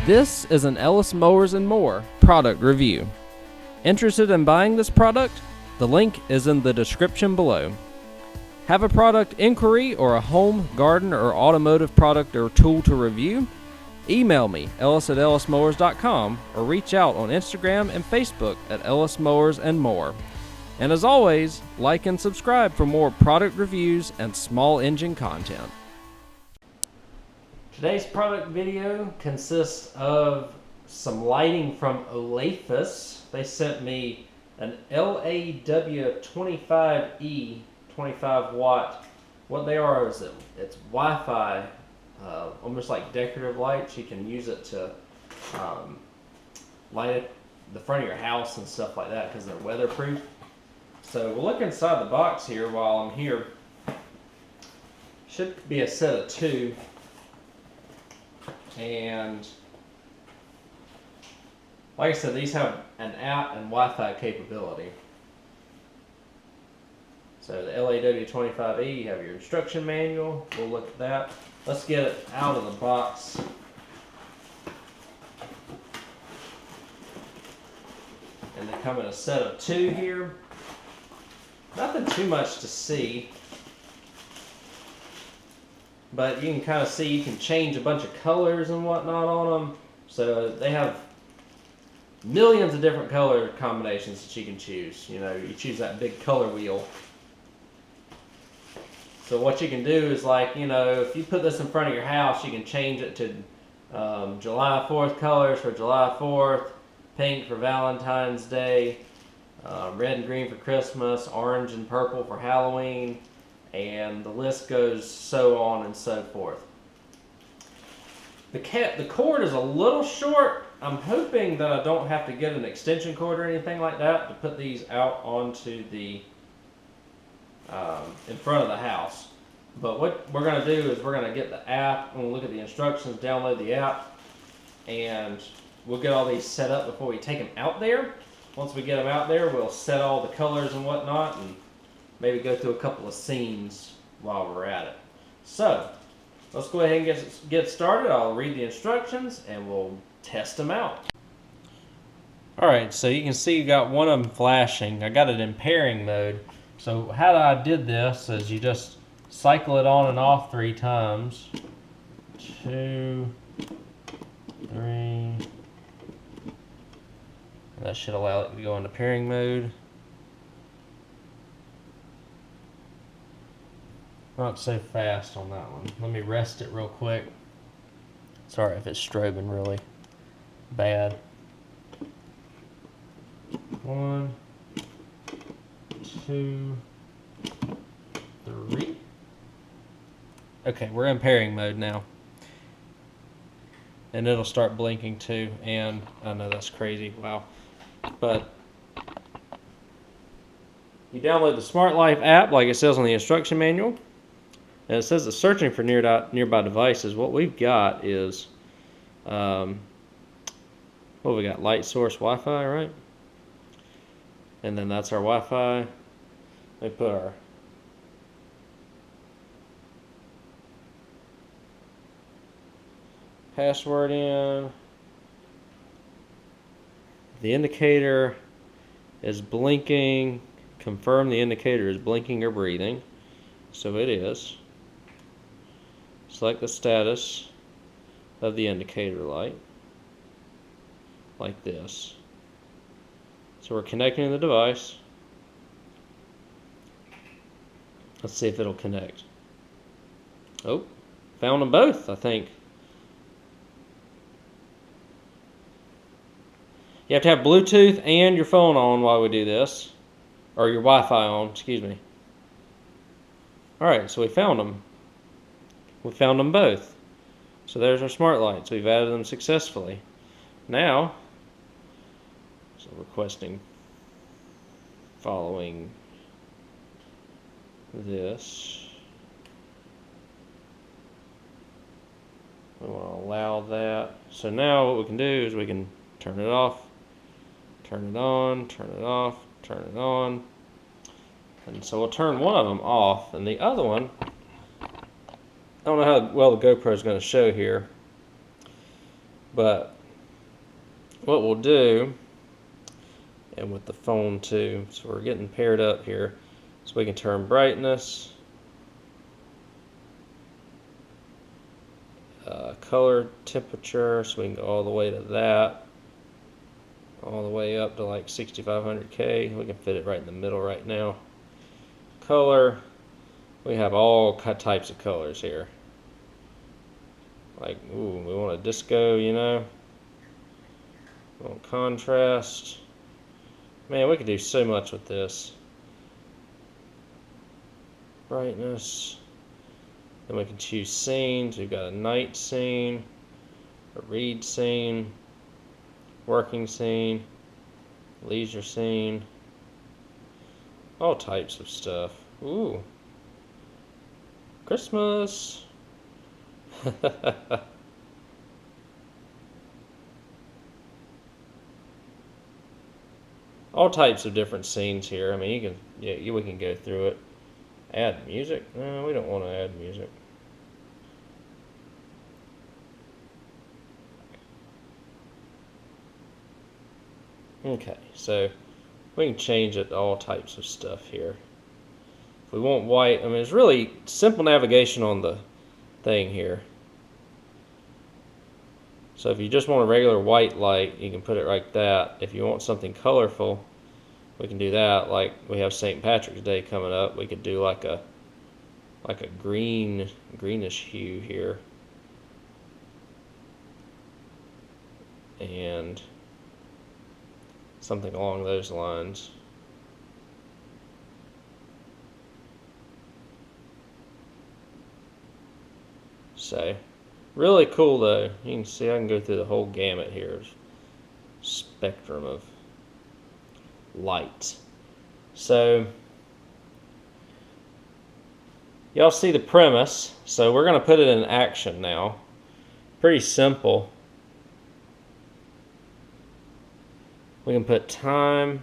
This is an Ellis Mowers and More product review. Interested in buying this product? The link is in the description below. Have a product inquiry or a home, garden, or automotive product or tool to review? Email me, ellis@ellismowers.com, or reach out on Instagram and Facebook at Ellis Mowers and More. And as always, like and subscribe for more product reviews and small engine content. Today's product video consists of some lighting from Olafus. They sent me an LAW25E 25 watt. What they are is it's Wi-Fi, almost like decorative lights. You can use it to light the front of your house and stuff like that because they're weatherproof. So we'll look inside the box here while I'm here. Should be a set of two. And like I said, these have an app and Wi-Fi capability. So the LAW25E, you have your instruction manual. We'll look at that. Let's get it out of the box. And they come in a set of two here. Nothing too much to see. But you can kind of see you can change a bunch of colors and whatnot on them. So they have millions of different color combinations that you can choose. You know, you choose that big color wheel. So what you can do is, like, you know, if you put this in front of your house, you can change it to July 4th colors for July 4th, pink for Valentine's Day, red and green for Christmas, orange and purple for Halloween, and the list goes so on and so forth. The cord is a little short. I'm hoping that I don't have to get an extension cord or anything like that to put these out onto the in front of the house. But what we're going to do is we're going to get the app, and we'll look at the instructions, download the app, and we'll get all these set up before we take them out there. Once we get them out there, we'll set all the colors and whatnot, and maybe go through a couple of scenes while we're at it. So let's go ahead and get started. I'll read the instructions and we'll test them out. Alright, so you can see you got one of them flashing. I got it in pairing mode. So how I did this is you just cycle it on and off 3 times. 2, 3. That should allow it to go into pairing mode. Not so fast on that one. Let me rest it real quick. Sorry if it's strobing really bad. 1, 2, 3. Okay, we're in pairing mode now. And it'll start blinking too. And I know that's crazy, wow. But you download the Smart Life app like it says on the instruction manual. And it says it's searching for nearby devices. What we've got is, what we got? Light source Wi-Fi, right? And then that's our Wi-Fi. We put our password in. The indicator is blinking. Confirm the indicator is blinking or breathing. So it is. Select the status of the indicator light, like this. So we're connecting the device. Let's see if it'll connect. Oh, found them both, I think. You have to have Bluetooth and your phone on while we do this, or your Wi-Fi on, excuse me. Alright, so we found them. We found them both. So there's our smart lights. We've added them successfully. Now, so requesting following this. We want to allow that. So now what we can do is we can turn it off, turn it on, turn it off, turn it on. And so we'll turn one of them off, and the other one, I don't know how well the GoPro is going to show here, but what we'll do, and with the phone too, so we're getting paired up here, so we can turn brightness, color, temperature, so we can go all the way to that, all the way up to like 6500K. We can fit it right in the middle right now. Color, we have all types of colors here. Like, ooh, we want a disco, you know. We want contrast. Man, we could do so much with this. Brightness. Then we can choose scenes. We've got a night scene, a read scene, working scene, leisure scene, all types of stuff. Ooh, Christmas. All types of different scenes here. I mean, you can, yeah, we can go through it. Add music? No, we don't want to add music. Okay, so we can change it to all types of stuff here. If we want white, I mean, it's really simple navigation on the thing here. So if you just want a regular white light, you can put it like that. If you want something colorful, we can do that. Like we have St. Patrick's Day coming up, we could do like a greenish hue here, and something along those lines. So really cool though. You can see I can go through the whole gamut here, spectrum of light. So y'all see the premise, so we're going to put it in action now. Pretty simple. We can put time.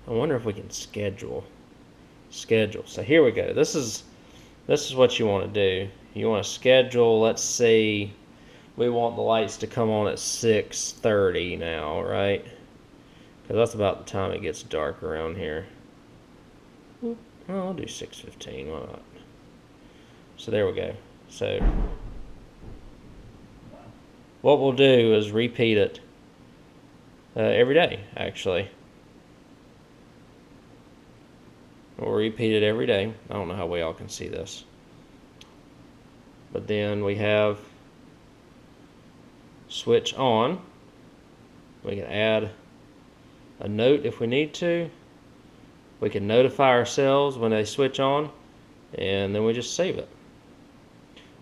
I wonder if we can schedule. So here we go. This is what you want to do. You want to schedule, let's see, we want the lights to come on at 6:30 now, right? Because that's about the time it gets dark around here. Well, I'll do 6:15, why not? So there we go. So what we'll do is repeat it every day, actually. We'll repeat it every day. I don't know how we all can see this. But then we have switch on. We can add a note if we need to. We can notify ourselves when they switch on, and then we just save it.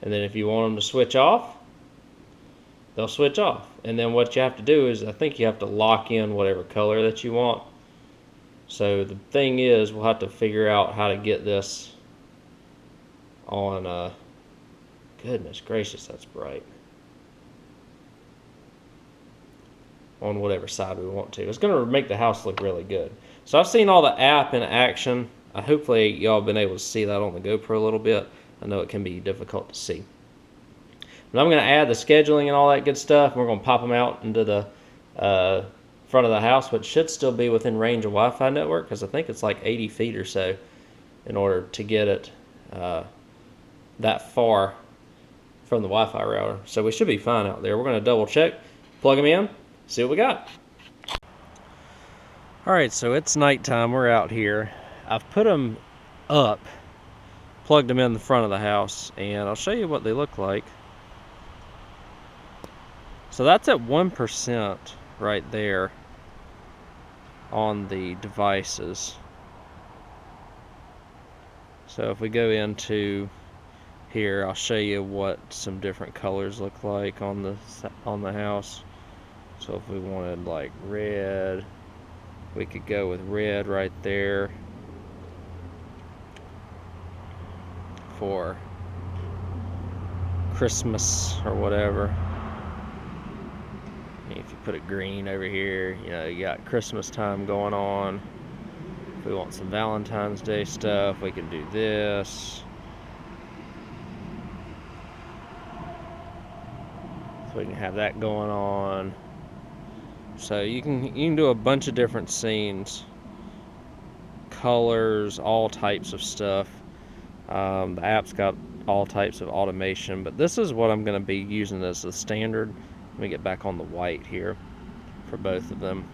And then if you want them to switch off, they'll switch off. And then what you have to do is, I think you have to lock in whatever color that you want. So the thing is, we'll have to figure out how to get this on, goodness gracious, that's bright. On whatever side we want to. It's going to make the house look really good. So I've seen all the app in action. Hopefully y'all have been able to see that on the GoPro a little bit. I know it can be difficult to see. But I'm going to add the scheduling and all that good stuff. And we're going to pop them out into the front of the house, which should still be within range of Wi-Fi network, because I think it's like 80 feet or so in order to get it that far from the Wi-Fi router. So we should be fine out there. We're going to double check, plug them in, see what we got. Alright, so it's nighttime. We're out here. I've put them up, plugged them in the front of the house, and I'll show you what they look like. So that's at 1% right there on the devices. So if we go into here, I'll show you what some different colors look like on the house. So if we wanted like red, we could go with red right there for Christmas or whatever. If you put it green over here, you know, you got Christmas time going on. If we want some Valentine's Day stuff, we can do this. So we can have that going on. So you can do a bunch of different scenes, colors, all types of stuff. The app's got all types of automation, but this is what I'm going to be using as the standard. Let me get back on the white here for both of them.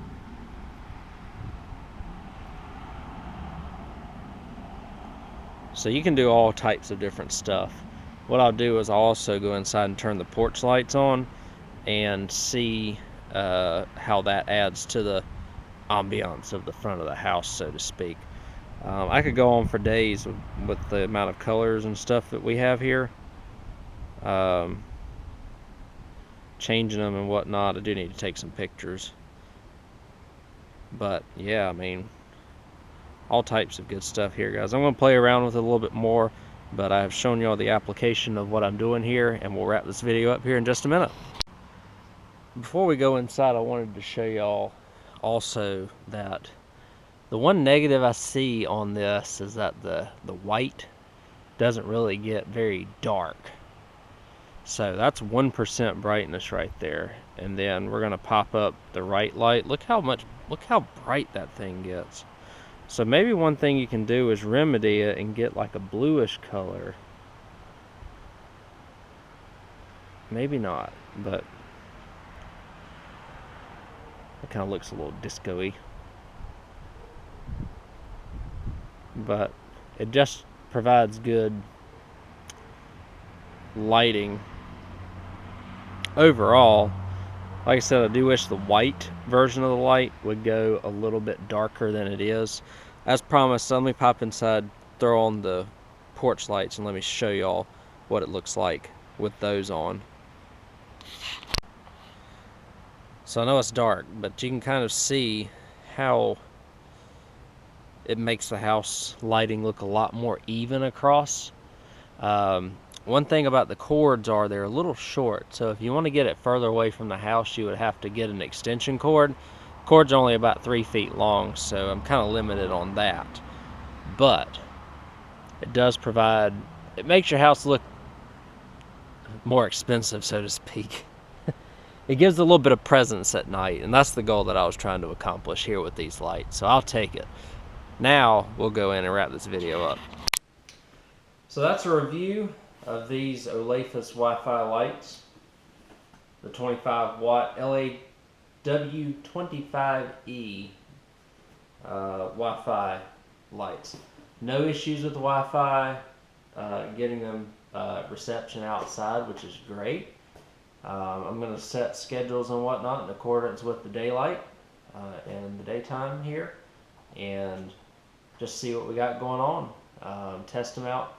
So you can do all types of different stuff. What I'll do is I'll also go inside and turn the porch lights on and see how that adds to the ambiance of the front of the house, so to speak. I could go on for days with the amount of colors and stuff that we have here. Changing them and whatnot. I do need to take some pictures. But yeah, I mean, all types of good stuff here, guys. I'm going to play around with it a little bit more, but I've shown you all the application of what I'm doing here, and we'll wrap this video up here in just a minute. Before we go inside, I wanted to show y'all also that the one negative I see on this is that the white doesn't really get very dark. So that's 1% brightness right there. And then we're gonna pop up the right light. Look how bright that thing gets. So maybe one thing you can do is remedy it and get like a bluish color. Maybe not, but it kind of looks a little disco-y. But it just provides good lighting overall. Like I said, I do wish the white version of the light would go a little bit darker than it is. As promised, let me pop inside, throw on the porch lights, and let me show y'all what it looks like with those on. So I know it's dark, but you can kind of see how it makes the house lighting look a lot more even across. One thing about the cords are they're a little short, so if you want to get it further away from the house, you would have to get an extension cord. The cord's only about 3 feet long, so I'm kind of limited on that. But it does provide, it makes your house look more expensive, so to speak. It gives a little bit of presence at night, and that's the goal that I was trying to accomplish here with these lights, so I'll take it. Now we'll go in and wrap this video up. So that's a review of these Olafus Wi-Fi lights, the 25-watt LAW25E Wi-Fi lights. No issues with the Wi-Fi, getting them reception outside, which is great. I'm going to set schedules and whatnot in accordance with the daylight and the daytime here, and just see what we got going on. Test them out.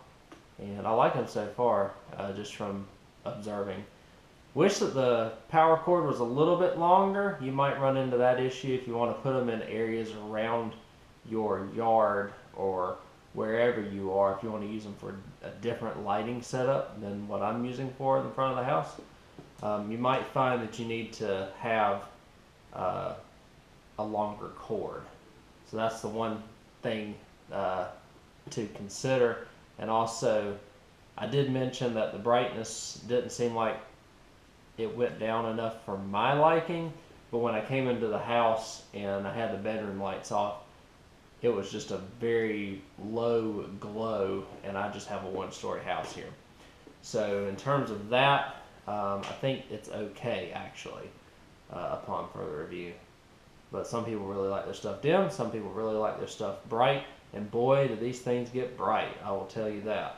And I like them so far, just from observing. Wish that the power cord was a little bit longer. You might run into that issue if you want to put them in areas around your yard or wherever you are, if you want to use them for a different lighting setup than what I'm using for in the front of the house. You might find that you need to have a longer cord. So that's the one thing to consider. And also, I did mention that the brightness didn't seem like it went down enough for my liking, but when I came into the house and I had the bedroom lights off, it was just a very low glow, and I just have a one-story house here. So in terms of that, I think it's okay, actually, upon further review. But some people really like their stuff dim, some people really like their stuff bright, and boy, do these things get bright, I will tell you that.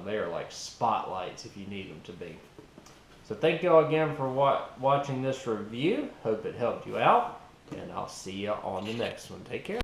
They are like spotlights if you need them to be. So thank you all again for watching this review. Hope it helped you out, and I'll see you on the next one. Take care.